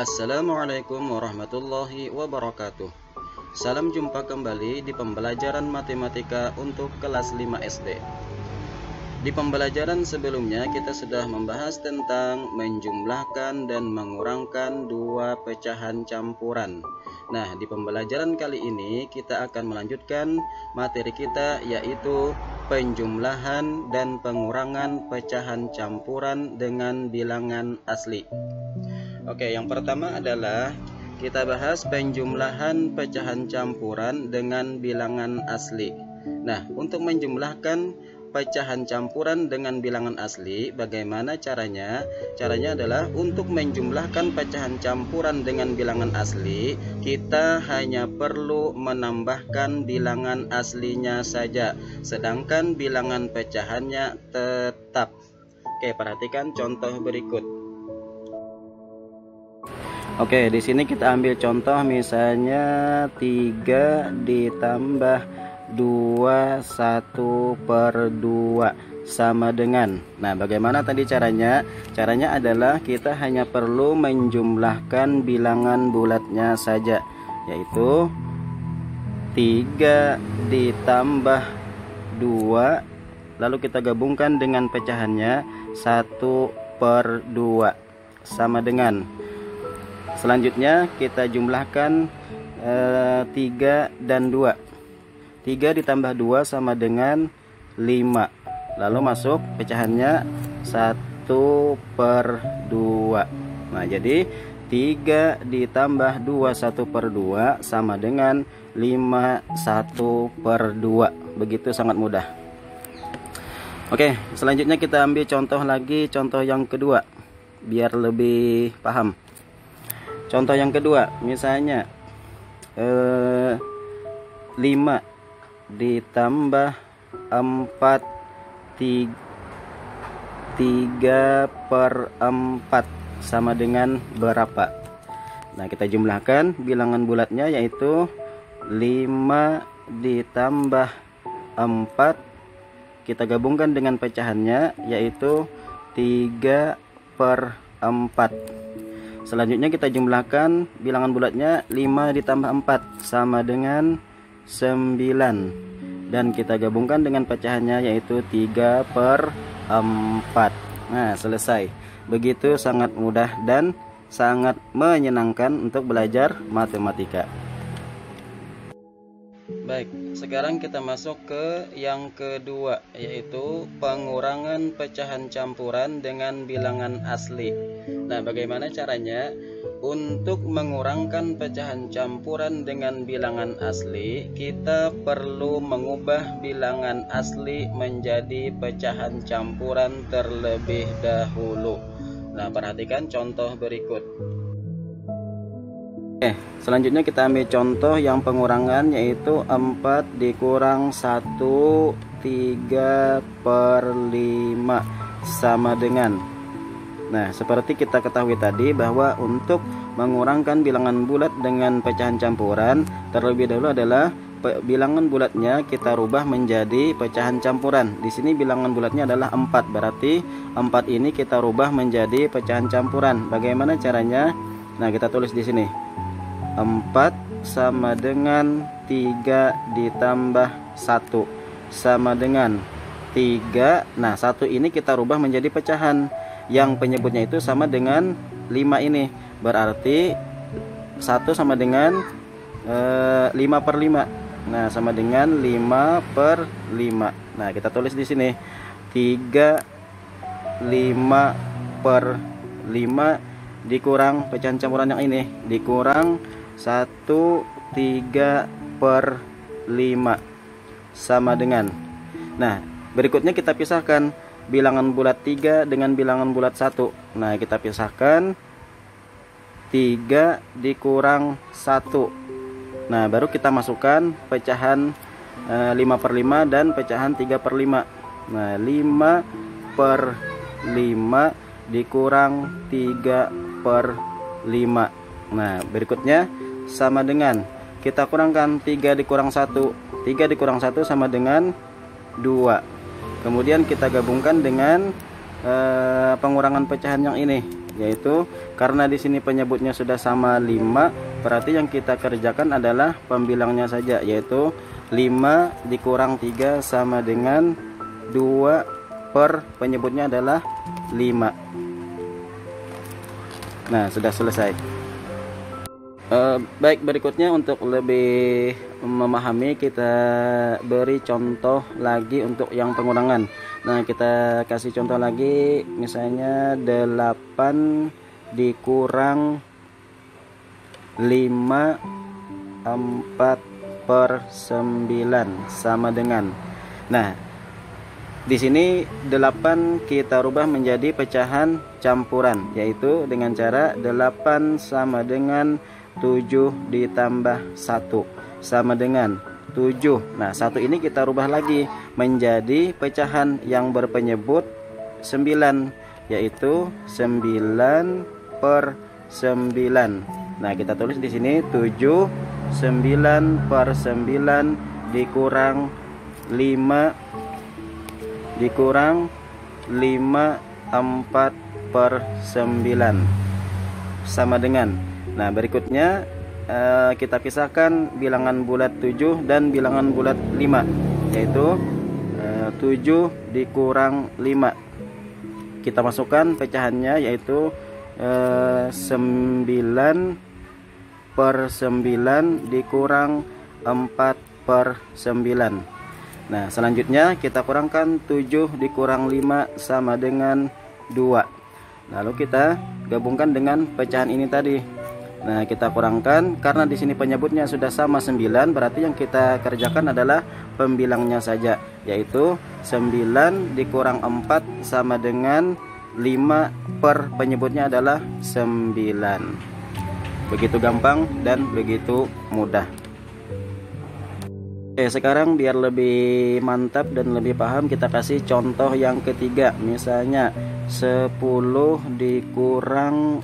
Assalamualaikum warahmatullahi wabarakatuh. Salam jumpa kembali di pembelajaran matematika untuk kelas 5 SD. Di pembelajaran sebelumnya kita sudah membahas tentang menjumlahkan dan mengurangkan dua pecahan campuran. Nah, di pembelajaran kali ini kita akan melanjutkan materi kita, yaitu penjumlahan dan pengurangan pecahan campuran dengan bilangan asli. Oke, yang pertama adalah kita bahas penjumlahan pecahan campuran dengan bilangan asli. Nah, untuk menjumlahkan pecahan campuran dengan bilangan asli, bagaimana caranya? Caranya adalah untuk menjumlahkan pecahan campuran dengan bilangan asli, kita hanya perlu menambahkan bilangan aslinya saja, sedangkan bilangan pecahannya tetap. Oke, perhatikan contoh berikut. Oke, di sini kita ambil contoh misalnya 3 ditambah 2 1/2 sama dengan. Nah, bagaimana tadi caranya? Caranya adalah kita hanya perlu menjumlahkan bilangan bulatnya saja, yaitu 3 ditambah 2, lalu kita gabungkan dengan pecahannya 1/2 sama dengan. Selanjutnya kita jumlahkan 3 dan 2. 3 ditambah 2 sama dengan 5. Lalu masuk pecahannya 1/2. Nah, jadi 3 ditambah 2 1/2 sama dengan 5 1/2. Begitu, sangat mudah. Oke, selanjutnya kita ambil contoh lagi, contoh yang kedua, biar lebih paham. Contoh yang kedua, misalnya 5 ditambah 4 3/4 sama dengan berapa? Nah, kita jumlahkan bilangan bulatnya, yaitu 5 ditambah 4, kita gabungkan dengan pecahannya, yaitu 3/4. Selanjutnya kita jumlahkan bilangan bulatnya, 5 ditambah 4 sama dengan 9, dan kita gabungkan dengan pecahannya, yaitu 3/4. Nah, selesai. Begitu, sangat mudah dan sangat menyenangkan untuk belajar matematika. Baik, sekarang kita masuk ke yang kedua, yaitu pengurangan pecahan campuran dengan bilangan asli. Nah, bagaimana caranya? Untuk mengurangkan pecahan campuran dengan bilangan asli, kita perlu mengubah bilangan asli menjadi pecahan campuran terlebih dahulu. Nah, perhatikan contoh berikut. Oke, selanjutnya kita ambil contoh yang pengurangan, yaitu 4 dikurang 1 3/5 sama dengan. Nah, seperti kita ketahui tadi bahwa untuk mengurangkan bilangan bulat dengan pecahan campuran, terlebih dahulu adalah bilangan bulatnya kita rubah menjadi pecahan campuran. Di sini bilangan bulatnya adalah 4, berarti 4 ini kita rubah menjadi pecahan campuran. Bagaimana caranya? Nah, kita tulis di sini. 4 sama dengan 3 ditambah 1 sama dengan 3. Nah, 1 ini kita rubah menjadi pecahan, yang penyebutnya itu sama dengan 5 ini. Berarti 1 sama dengan 5/5. Nah, sama dengan 5/5. Nah, kita tulis di sini 3 5/5 dikurang pecahan campuran yang ini, dikurang 1 3/5 sama dengan. Nah, berikutnya kita pisahkan bilangan bulat 3 dengan bilangan bulat 1. Nah, kita pisahkan 3 dikurang 1. Nah, baru kita masukkan pecahan 5/5 dan pecahan 3/5. Nah, 5/5 dikurang 3/5. Nah, berikutnya sama dengan, kita kurangkan 3 dikurang 1. 3 dikurang 1 sama dengan 2. Kemudian kita gabungkan dengan pengurangan pecahan yang ini, yaitu karena di sini penyebutnya sudah sama 5, berarti yang kita kerjakan adalah pembilangnya saja, yaitu 5 dikurang 3 sama dengan 2 per penyebutnya adalah 5. Nah, sudah selesai. Baik, berikutnya untuk lebih memahami kita beri contoh lagi untuk yang pengurangan. Nah, kita kasih contoh lagi, misalnya 8 dikurang 5 4 per 9 sama dengan. Nah, di sini 8 kita rubah menjadi pecahan campuran, yaitu dengan cara 8 sama dengan 7 ditambah 1 sama dengan 7. Nah, 1 ini kita rubah lagi menjadi pecahan yang berpenyebut 9, yaitu 9 per 9. Nah, kita tulis di sini 7, 9 per 9 dikurang 5 4 per 9 sama dengan. Nah, berikutnya kita pisahkan bilangan bulat 7 dan bilangan bulat 5, yaitu 7 dikurang 5. Kita masukkan pecahannya, yaitu 9 per 9 dikurang 4 per 9. Nah, selanjutnya kita kurangkan 7 dikurang 5 sama dengan 2. Lalu kita gabungkan dengan pecahan ini tadi. Nah, kita kurangkan karena di sini penyebutnya sudah sama 9, berarti yang kita kerjakan adalah pembilangnya saja, yaitu 9 dikurang 4 sama dengan 5 per penyebutnya adalah 9. Begitu gampang dan begitu mudah. Oke, sekarang biar lebih mantap dan lebih paham, kita kasih contoh yang ketiga. Misalnya 10 dikurang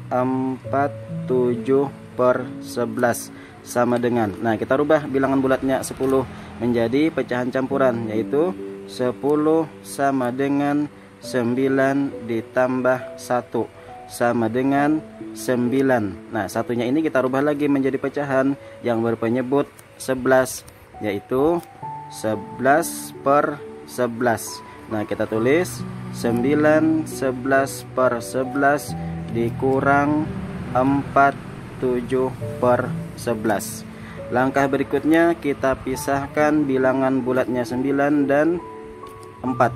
7 per 11 sama dengan. Nah, kita rubah bilangan bulatnya 10 menjadi pecahan campuran, yaitu 10 sama dengan 9 ditambah 1 sama dengan 9. Nah, satunya ini kita rubah lagi menjadi pecahan yang berpenyebut 11, yaitu 11 per 11. Nah, kita tulis 9 11 per 11 dikurang 7 per 11. Langkah berikutnya kita pisahkan bilangan bulatnya 9 dan 4.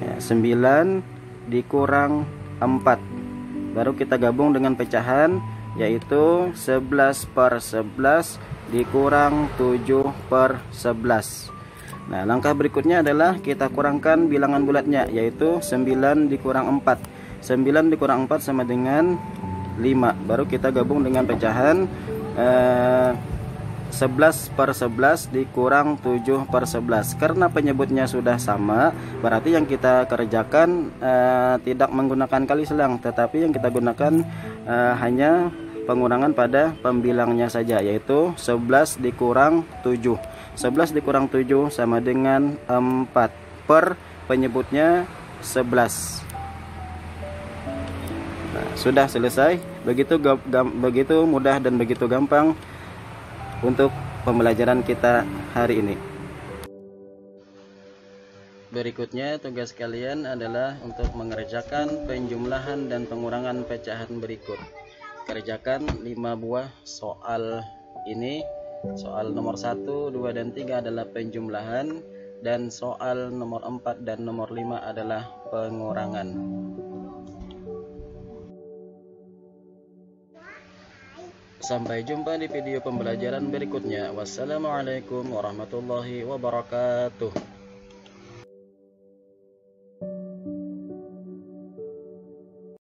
Ya, 9 dikurang 4. Baru kita gabung dengan pecahan, yaitu 11 per 11 dikurang 7 per 11. Nah, langkah berikutnya adalah kita kurangkan bilangan bulatnya, yaitu 9 dikurang 4. 9 dikurang 4 sama dengan 5. Baru kita gabung dengan pecahan, 11 per 11 dikurang 7 per 11. Karena penyebutnya sudah sama, berarti yang kita kerjakan tidak menggunakan kali selang, tetapi yang kita gunakan hanya pengurangan pada pembilangnya saja, yaitu 11 dikurang 7. 11 dikurang 7 sama dengan 4 per penyebutnya 11. Nah, sudah selesai. Begitu mudah dan begitu gampang untuk pembelajaran kita hari ini. Berikutnya tugas kalian adalah untuk mengerjakan penjumlahan dan pengurangan pecahan berikut. Kerjakan 5 buah soal ini. Soal nomor 1, 2, dan 3 adalah penjumlahan, dan soal nomor 4 dan nomor 5 adalah pengurangan. Sampai jumpa di video pembelajaran berikutnya. Wassalamualaikum warahmatullahi wabarakatuh.